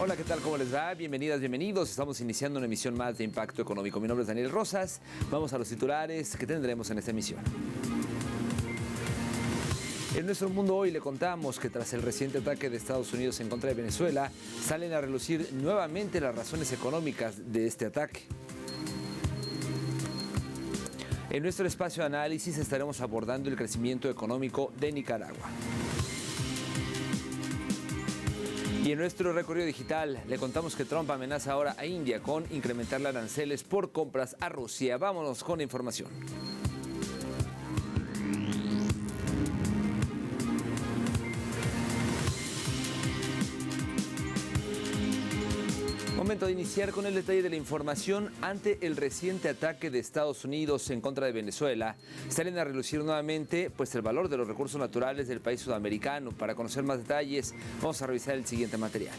Hola, ¿qué tal? ¿Cómo les va? Bienvenidas, bienvenidos. Estamos iniciando una emisión más de Impacto Económico. Mi nombre es Daniel Rosas. Vamos a los titulares que tendremos en esta emisión. En nuestro mundo hoy le contamos que tras el reciente ataque de Estados Unidos en contra de Venezuela, salen a relucir nuevamente las razones económicas de este ataque. En nuestro espacio de análisis estaremos abordando el crecimiento económico de Nicaragua. Y en nuestro recorrido digital le contamos que Trump amenaza ahora a India con incrementar los aranceles por compras a Rusia. Vámonos con la información. Momento de iniciar con el detalle de la información. Ante el reciente ataque de Estados Unidos en contra de Venezuela, salen a relucir nuevamente el valor de los recursos naturales del país sudamericano. Para conocer más detalles, vamos a revisar el siguiente material.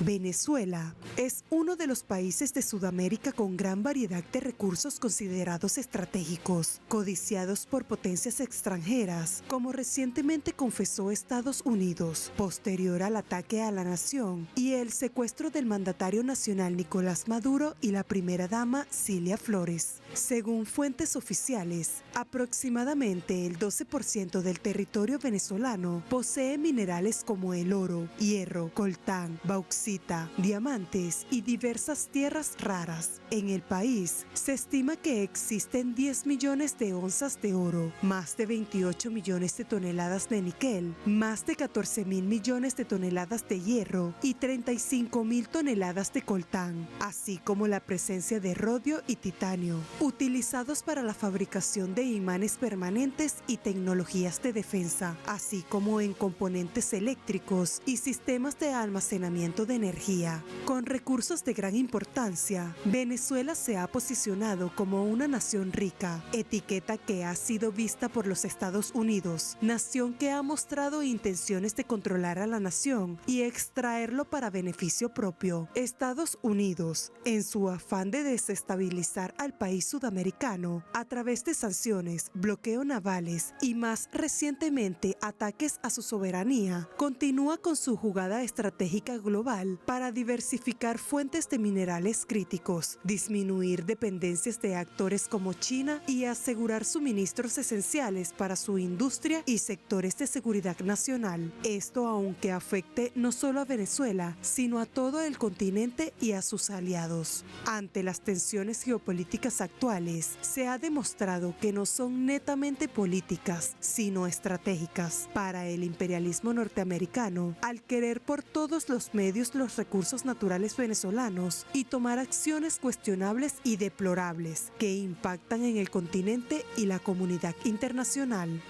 Venezuela es uno de los países de Sudamérica con gran variedad de recursos considerados estratégicos, codiciados por potencias extranjeras, como recientemente confesó Estados Unidos, posterior al ataque a la nación y el secuestro del mandatario nacional Nicolás Maduro y la primera dama Cilia Flores. Según fuentes oficiales, aproximadamente el 12% del territorio venezolano posee minerales como el oro, hierro, coltán, bauxita, diamantes y diversas tierras raras. En el país se estima que existen 10 millones de onzas de oro, más de 28 millones de toneladas de níquel, más de 14 mil millones de toneladas de hierro y 35 mil toneladas de coltán, así como la presencia de rodio y titanio, utilizados para la fabricación de imanes permanentes y tecnologías de defensa, así como en componentes eléctricos y sistemas de almacenamiento de energía. Con recursos de gran importancia, Venezuela se ha posicionado como una nación rica, etiqueta que ha sido vista por los Estados Unidos, nación que ha mostrado intenciones de controlar a la nación y extraerlo para beneficio propio. Estados Unidos, en su afán de desestabilizar al país sudamericano a través de sanciones, bloqueo navales y más recientemente ataques a su soberanía, continúa con su jugada estratégica global para diversificar fuentes de minerales críticos, disminuir dependencias de actores como China y asegurar suministros esenciales para su industria y sectores de seguridad nacional. Esto aunque afecte no solo a Venezuela, sino a todo el continente y a sus aliados. Ante las tensiones geopolíticas actuales, se ha demostrado que no son netamente políticas, sino estratégicas. Para el imperialismo norteamericano, al querer por todos los medios los recursos naturales venezolanos y tomar acciones cuestionables y deplorables que impactan en el continente y la comunidad internacional.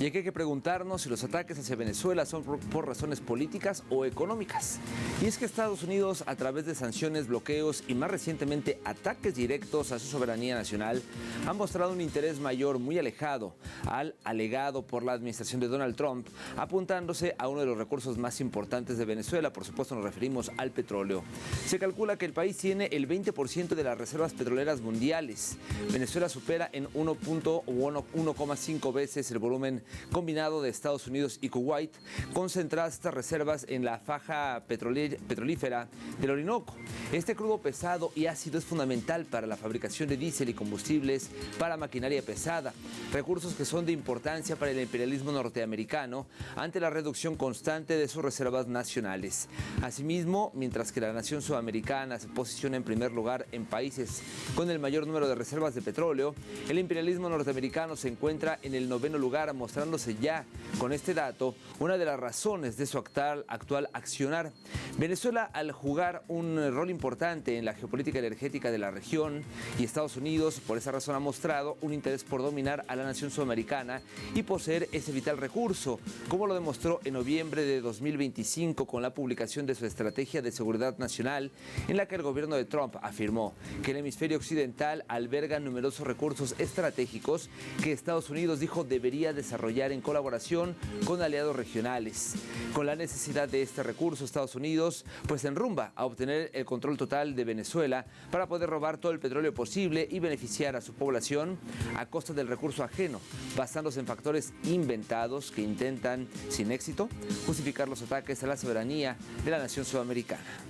Y aquí hay que preguntarnos si los ataques hacia Venezuela son por razones políticas o económicas. Y es que Estados Unidos, a través de sanciones, bloqueos y más recientemente ataques directos a su soberanía nacional, han mostrado un interés mayor muy alejado al alegado por la administración de Donald Trump, apuntándose a uno de los recursos más importantes de Venezuela. Por supuesto nos referimos al petróleo. Se calcula que el país tiene el 20% de las reservas petroleras mundiales. Venezuela supera en 1.5 veces el volumen combinado de Estados Unidos y Kuwait, concentradas estas reservas en la faja petrolífera del Orinoco. Este crudo pesado y ácido es fundamental para la fabricación de diésel y combustibles para maquinaria pesada, recursos que son de importancia para el imperialismo norteamericano ante la reducción constante de sus reservas nacionales. Asimismo, mientras que la nación sudamericana se posiciona en primer lugar en países con el mayor número de reservas de petróleo, el imperialismo norteamericano se encuentra en el 9º lugar, mostrándose ya con este dato una de las razones de su actual accionar. Venezuela, al jugar un rol importante en la geopolítica energética de la región, y Estados Unidos por esa razón ha mostrado un interés por dominar a la nación sudamericana y poseer ese vital recurso, como lo demostró en noviembre de 2025 con la publicación de su estrategia de seguridad nacional, en la que el gobierno de Trump afirmó que el hemisferio occidental alberga numerosos recursos estratégicos que Estados Unidos dijo debería desarrollar desarrollar en colaboración con aliados regionales. Con la necesidad de este recurso, Estados Unidos pues se enrumba a obtener el control total de Venezuela para poder robar todo el petróleo posible y beneficiar a su población a costa del recurso ajeno, basándose en factores inventados que intentan, sin éxito, justificar los ataques a la soberanía de la nación sudamericana.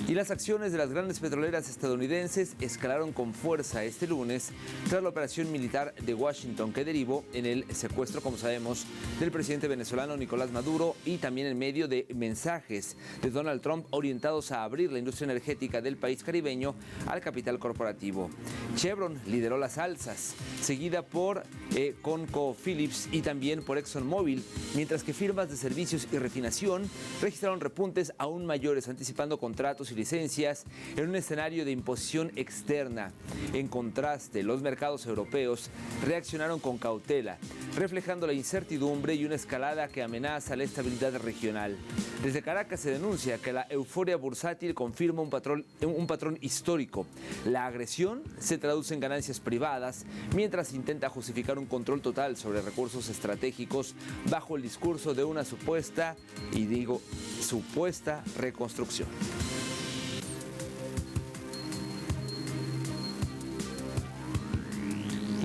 Y las acciones de las grandes petroleras estadounidenses escalaron con fuerza este lunes tras la operación militar de Washington que derivó en el secuestro, como sabemos, del presidente venezolano Nicolás Maduro y también en medio de mensajes de Donald Trump orientados a abrir la industria energética del país caribeño al capital corporativo. Chevron lideró las alzas, seguida por ConocoPhillips y también por ExxonMobil, mientras que firmas de servicios y refinación registraron repuntes aún mayores, anticipando contratos y licencias en un escenario de imposición externa. En contraste, los mercados europeos reaccionaron con cautela, reflejando la incertidumbre y una escalada que amenaza la estabilidad regional. Desde Caracas se denuncia que la euforia bursátil confirma un patrón histórico. La agresión se traduce en ganancias privadas, mientras intenta justificar un control total sobre recursos estratégicos bajo el discurso de una supuesta reconstrucción.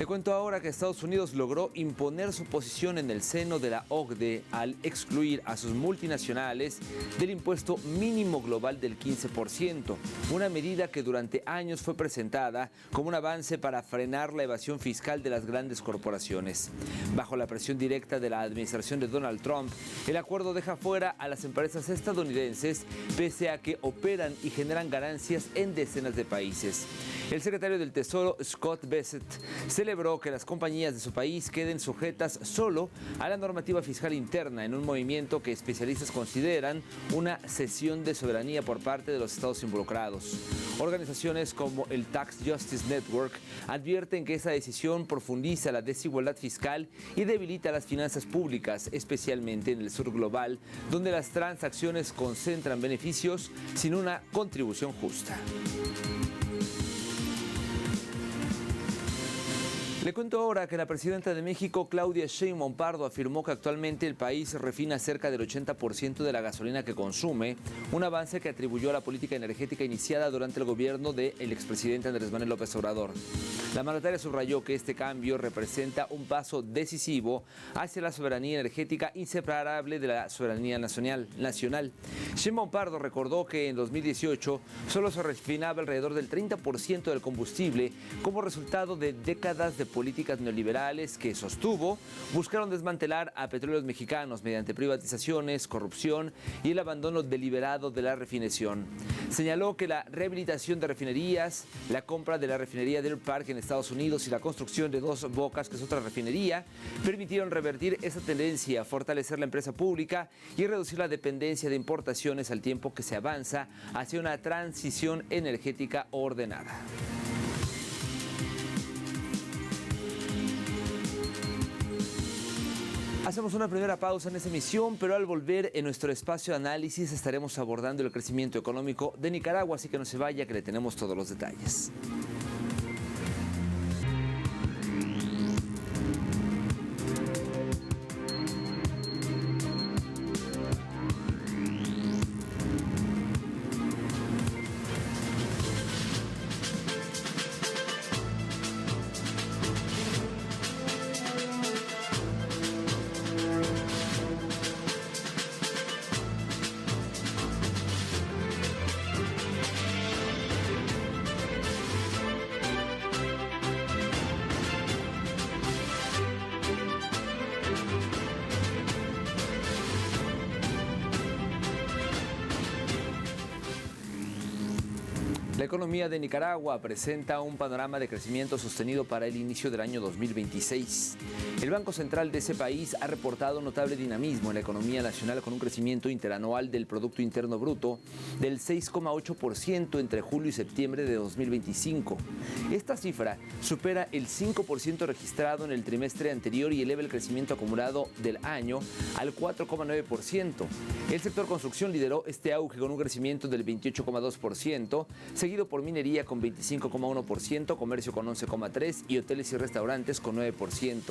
Le cuento ahora que Estados Unidos logró imponer su posición en el seno de la OCDE al excluir a sus multinacionales del impuesto mínimo global del 15%, una medida que durante años fue presentada como un avance para frenar la evasión fiscal de las grandes corporaciones. Bajo la presión directa de la administración de Donald Trump, el acuerdo deja fuera a las empresas estadounidenses pese a que operan y generan ganancias en decenas de países. El secretario del Tesoro, Scott Bessent, celebró que las compañías de su país queden sujetas solo a la normativa fiscal interna en un movimiento que especialistas consideran una cesión de soberanía por parte de los estados involucrados. Organizaciones como el Tax Justice Network advierten que esa decisión profundiza la desigualdad fiscal y debilita las finanzas públicas, especialmente en el sur global, donde las transacciones concentran beneficios sin una contribución justa. Le cuento ahora que la presidenta de México, Claudia Sheinbaum Pardo, afirmó que actualmente el país refina cerca del 80% de la gasolina que consume, un avance que atribuyó a la política energética iniciada durante el gobierno del expresidente Andrés Manuel López Obrador. La mandataria subrayó que este cambio representa un paso decisivo hacia la soberanía energética inseparable de la soberanía nacional. Sheinbaum Pardo recordó que en 2018 solo se refinaba alrededor del 30% del combustible como resultado de décadas de políticas neoliberales que, sostuvo, buscaron desmantelar a petróleos mexicanos mediante privatizaciones, corrupción y el abandono deliberado de la refinación. Señaló que la rehabilitación de refinerías, la compra de la refinería Deer Park en Estados Unidos y la construcción de Dos Bocas, que es otra refinería, permitieron revertir esa tendencia, fortalecer la empresa pública y reducir la dependencia de importaciones al tiempo que se avanza hacia una transición energética ordenada. Hacemos una primera pausa en esta emisión, pero al volver en nuestro espacio de análisis estaremos abordando el crecimiento económico de Nicaragua, así que no se vaya, que le tenemos todos los detalles. La economía de Nicaragua presenta un panorama de crecimiento sostenido para el inicio del año 2026. El Banco Central de ese país ha reportado notable dinamismo en la economía nacional con un crecimiento interanual del Producto Interno Bruto del 6,8% entre julio y septiembre de 2025. Esta cifra supera el 5% registrado en el trimestre anterior y eleva el crecimiento acumulado del año al 4,9%. El sector construcción lideró este auge con un crecimiento del 28,2%, seguido por minería con 25,1%, comercio con 11,3% y hoteles y restaurantes con 9%.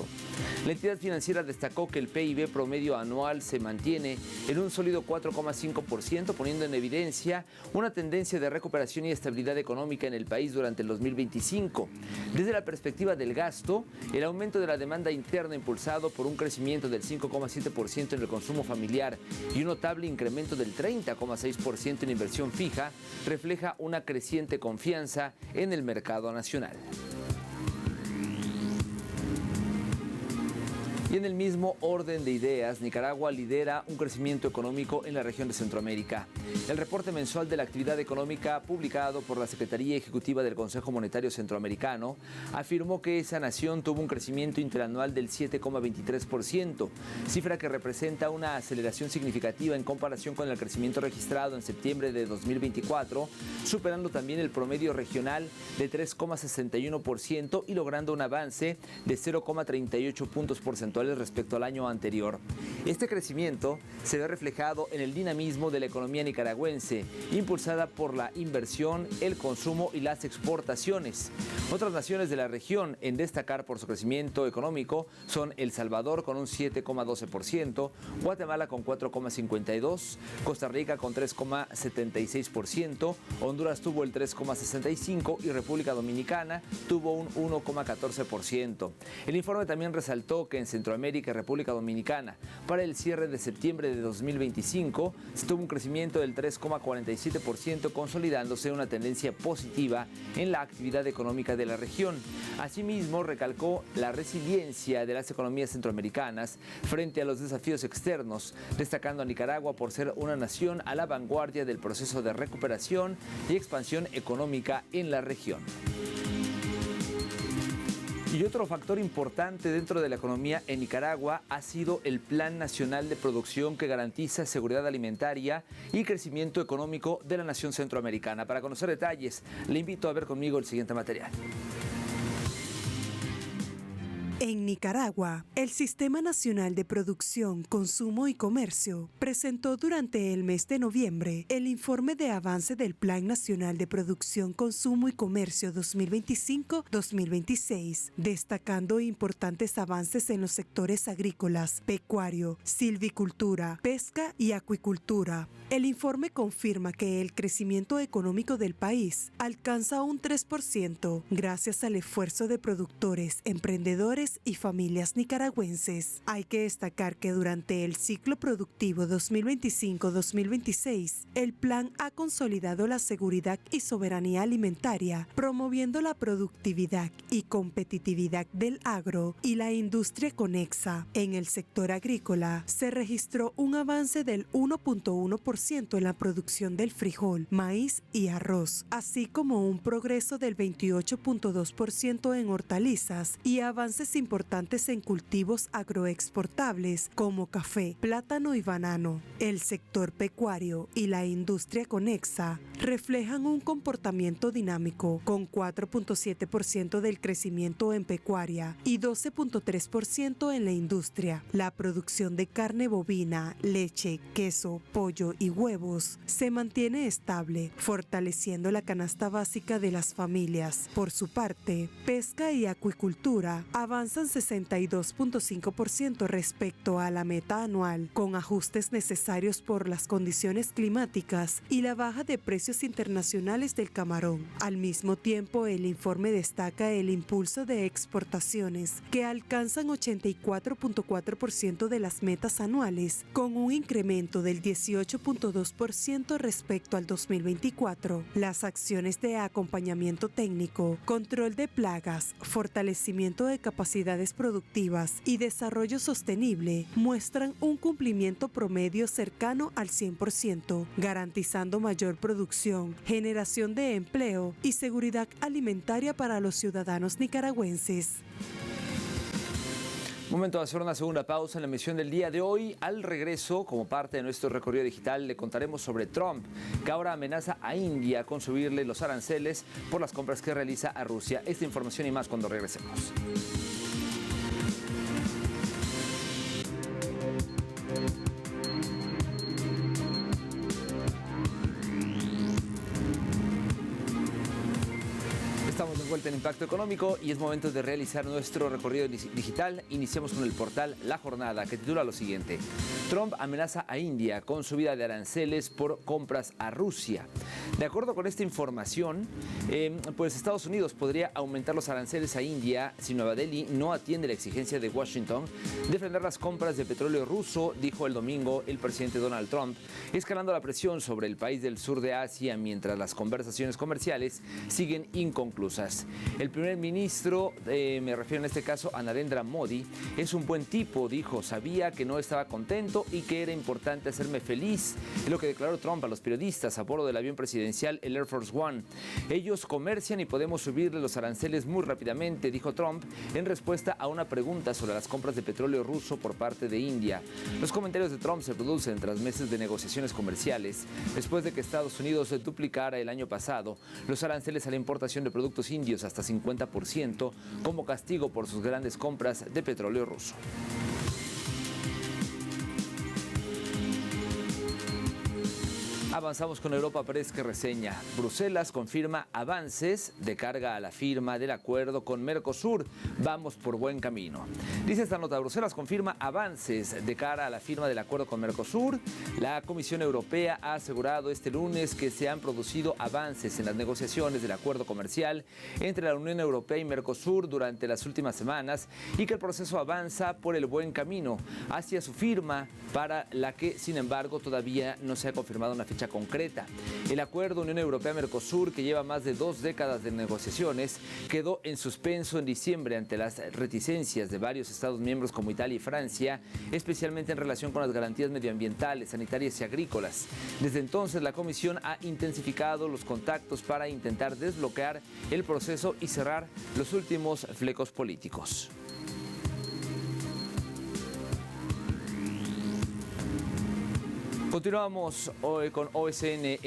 La entidad financiera destacó que el PIB promedio anual se mantiene en un sólido 4,5%, poniendo en evidencia una tendencia de recuperación y estabilidad económica en el país durante el 2025. Desde la perspectiva del gasto, el aumento de la demanda interna impulsado por un crecimiento del 5,7% en el consumo familiar y un notable incremento del 30,6% en inversión fija refleja una creciente confianza en el mercado nacional. Y en el mismo orden de ideas, Nicaragua lidera un crecimiento económico en la región de Centroamérica. El reporte mensual de la actividad económica publicado por la Secretaría Ejecutiva del Consejo Monetario Centroamericano afirmó que esa nación tuvo un crecimiento interanual del 7,23%, cifra que representa una aceleración significativa en comparación con el crecimiento registrado en septiembre de 2024, superando también el promedio regional de 3,61% y logrando un avance de 0,38 puntos porcentuales respecto al año anterior. Este crecimiento se ve reflejado en el dinamismo de la economía nicaragüense, impulsada por la inversión, el consumo y las exportaciones. Otras naciones de la región en destacar por su crecimiento económico son El Salvador con un 7,12%, Guatemala con 4,52%, Costa Rica con 3,76%, Honduras tuvo el 3,65% y República Dominicana tuvo un 1,14%. El informe también resaltó que en Centroamérica y República Dominicana, para el cierre de septiembre de 2025, se tuvo un crecimiento del 3,47%, consolidándose una tendencia positiva en la actividad económica de la región. Asimismo, recalcó la resiliencia de las economías centroamericanas frente a los desafíos externos, destacando a Nicaragua por ser una nación a la vanguardia del proceso de recuperación y expansión económica en la región. Y otro factor importante dentro de la economía en Nicaragua ha sido el Plan Nacional de Producción, que garantiza seguridad alimentaria y crecimiento económico de la nación centroamericana. Para conocer detalles, le invito a ver conmigo el siguiente material. En Nicaragua, el Sistema Nacional de Producción, Consumo y Comercio presentó durante el mes de noviembre el informe de avance del Plan Nacional de Producción, Consumo y Comercio 2025-2026, destacando importantes avances en los sectores agrícolas, pecuario, silvicultura, pesca y acuicultura. El informe confirma que el crecimiento económico del país alcanza un 3% gracias al esfuerzo de productores, emprendedores y familias nicaragüenses. Hay que destacar que durante el ciclo productivo 2025-2026, el plan ha consolidado la seguridad y soberanía alimentaria, promoviendo la productividad y competitividad del agro y la industria conexa. En el sector agrícola, se registró un avance del 1,1% en la producción del frijol, maíz y arroz, así como un progreso del 28,2% en hortalizas y avances importantes en cultivos agroexportables como café, plátano y banano. El sector pecuario y la industria conexa reflejan un comportamiento dinámico, con 4,7% del crecimiento en pecuaria y 12,3% en la industria. La producción de carne bovina, leche, queso, pollo y huevos se mantiene estable, fortaleciendo la canasta básica de las familias. Por su parte, pesca y acuicultura avanzan 62,5% respecto a la meta anual, con ajustes necesarios por las condiciones climáticas y la baja de precios internacionales del camarón. Al mismo tiempo, el informe destaca el impulso de exportaciones, que alcanzan 84,4% de las metas anuales, con un incremento del 18,2% respecto al 2024. Las acciones de acompañamiento técnico, control de plagas, fortalecimiento de capacidades productivas y desarrollo sostenible muestran un cumplimiento promedio cercano al 100%, garantizando mayor producción, generación de empleo y seguridad alimentaria para los ciudadanos nicaragüenses. Momento de hacer una segunda pausa en la emisión del día de hoy. Al regreso, como parte de nuestro recorrido digital, le contaremos sobre Trump, que ahora amenaza a India con subirle los aranceles por las compras que realiza a Rusia. Esta información y más cuando regresemos. Estamos de vuelta en Impacto Económico y es momento de realizar nuestro recorrido digital. Iniciamos con el portal La Jornada, que titula lo siguiente: Trump amenaza a India con subida de aranceles por compras a Rusia. De acuerdo con esta información, pues Estados Unidos podría aumentar los aranceles a India si Nueva Delhi no atiende la exigencia de Washington de frenar las compras de petróleo ruso, dijo el domingo el presidente Donald Trump, escalando la presión sobre el país del sur de Asia mientras las conversaciones comerciales siguen inconclusas. El primer ministro, me refiero en este caso a Narendra Modi, es un buen tipo, dijo, sabía que no estaba contento y que era importante hacerme feliz, es lo que declaró Trump a los periodistas a bordo del avión presidencial, el Air Force One. Ellos comercian y podemos subirle los aranceles muy rápidamente, dijo Trump en respuesta a una pregunta sobre las compras de petróleo ruso por parte de India. Los comentarios de Trump se producen tras meses de negociaciones comerciales, después de que Estados Unidos duplicara el año pasado los aranceles a la importación de productos indios hasta 50% como castigo por sus grandes compras de petróleo ruso. Avanzamos con Europa Press, que reseña: Bruselas confirma avances de carga a la firma del acuerdo con Mercosur. Vamos por buen camino. Dice esta nota: Bruselas confirma avances de cara a la firma del acuerdo con Mercosur. La Comisión Europea ha asegurado este lunes que se han producido avances en las negociaciones del acuerdo comercial entre la Unión Europea y Mercosur durante las últimas semanas y que el proceso avanza por el buen camino hacia su firma, para la que, sin embargo, todavía no se ha confirmado una fecha concreta. El acuerdo Unión Europea-Mercosur, que lleva más de 2 décadas de negociaciones, quedó en suspenso en diciembre ante las reticencias de varios Estados miembros como Italia y Francia, especialmente en relación con las garantías medioambientales, sanitarias y agrícolas. Desde entonces, la Comisión ha intensificado los contactos para intentar desbloquear el proceso y cerrar los últimos flecos políticos. Continuamos hoy con OSN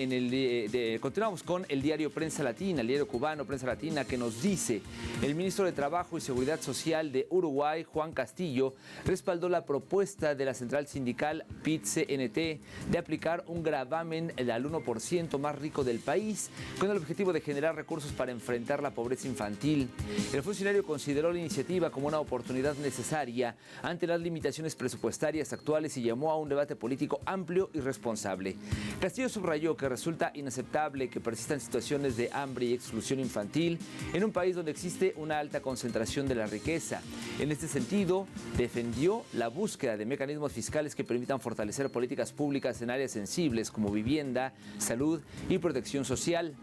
continuamos con el diario Prensa Latina, el diario cubano Prensa Latina, que nos dice: el ministro de Trabajo y Seguridad Social de Uruguay, Juan Castillo, respaldó la propuesta de la central sindical PIT-CNT de aplicar un gravamen al 1% más rico del país, con el objetivo de generar recursos para enfrentar la pobreza infantil. El funcionario consideró la iniciativa como una oportunidad necesaria ante las limitaciones presupuestarias actuales y llamó a un debate político amplio y responsable. Castillo subrayó que resulta inaceptable que persistan situaciones de hambre y exclusión infantil en un país donde existe una alta concentración de la riqueza. En este sentido, defendió la búsqueda de mecanismos fiscales que permitan fortalecer políticas públicas en áreas sensibles como vivienda, salud y protección social.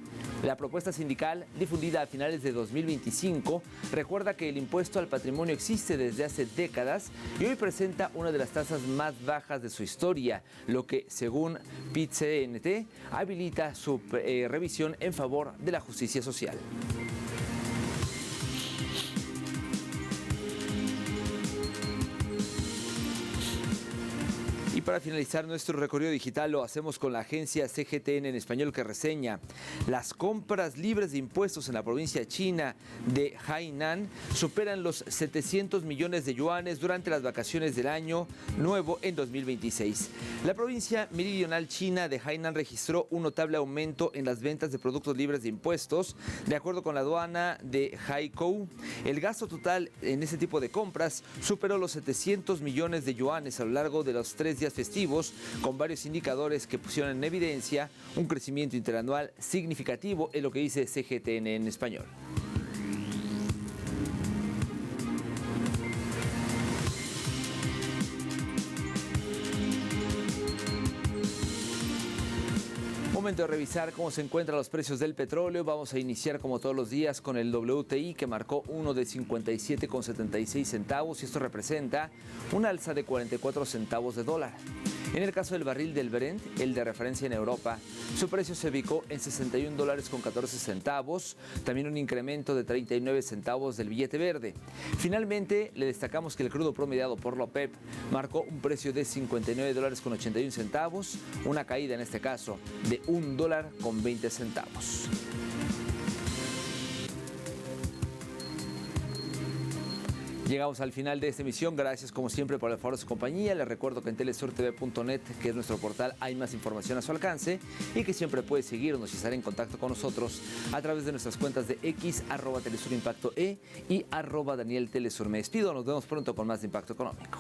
La propuesta sindical, difundida a finales de 2025, recuerda que el impuesto al patrimonio existe desde hace décadas y hoy presenta una de las tasas más bajas de su historia, lo que, según PIT-CNT, habilita su revisión en favor de la justicia social. Y para finalizar nuestro recorrido digital lo hacemos con la agencia CGTN en español, que reseña: las compras libres de impuestos en la provincia china de Hainan superan los 700 millones de yuanes durante las vacaciones del año nuevo en 2026. La provincia meridional china de Hainan registró un notable aumento en las ventas de productos libres de impuestos. De acuerdo con la aduana de Haikou, el gasto total en ese tipo de compras superó los 700 millones de yuanes a lo largo de los 3 días festivos, con varios indicadores que pusieron en evidencia un crecimiento interanual significativo, es lo que dice CGTN en español. Momento de revisar cómo se encuentran los precios del petróleo. Vamos a iniciar como todos los días con el WTI, que marcó uno de 57,76 centavos y esto representa un alza de 44 centavos de dólar. En el caso del barril del Brent, el de referencia en Europa, su precio se ubicó en $61.14, también un incremento de 39 centavos del billete verde. Finalmente, le destacamos que el crudo promediado por la OPEP marcó un precio de $59.81, una caída en este caso de $1.20. Llegamos al final de esta emisión. Gracias como siempre por el favor de su compañía. Les recuerdo que en telesurtv.net, que es nuestro portal, hay más información a su alcance y que siempre puede seguirnos y estar en contacto con nosotros a través de nuestras cuentas de X, @TelesurImpactoE y @DanielTelesur. Me despido. Nos vemos pronto con más de Impacto Económico.